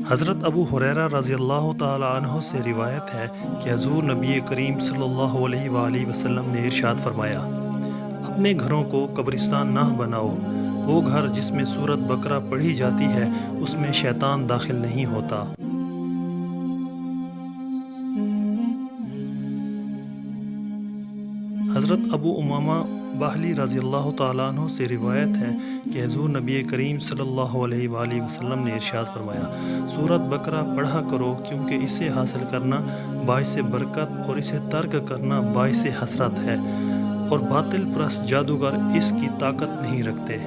حضرت ابو ہریرہ رضی اللہ تعالی عنہ سے روایت ہے کہ حضور نبی کریم صلی اللہ علیہ وآلہ وسلم نے ارشاد فرمایا، اپنے گھروں کو قبرستان نہ بناؤ، وہ گھر جس میں سورۃ بقرہ پڑھی جاتی ہے اس میں شیطان داخل نہیں ہوتا۔ حضرت ابو امامہ باہلی رضی اللہ تعالیٰ عنہ سے روایت ہے کہ حضور نبی کریم صلی اللہ علیہ وآلہ وسلم نے ارشاد فرمایا، سورۃ بقرہ پڑھا کرو کیونکہ اسے حاصل کرنا باعث برکت اور اسے ترک کرنا باعث حسرت ہے، اور باطل پرست جادوگر اس کی طاقت نہیں رکھتے۔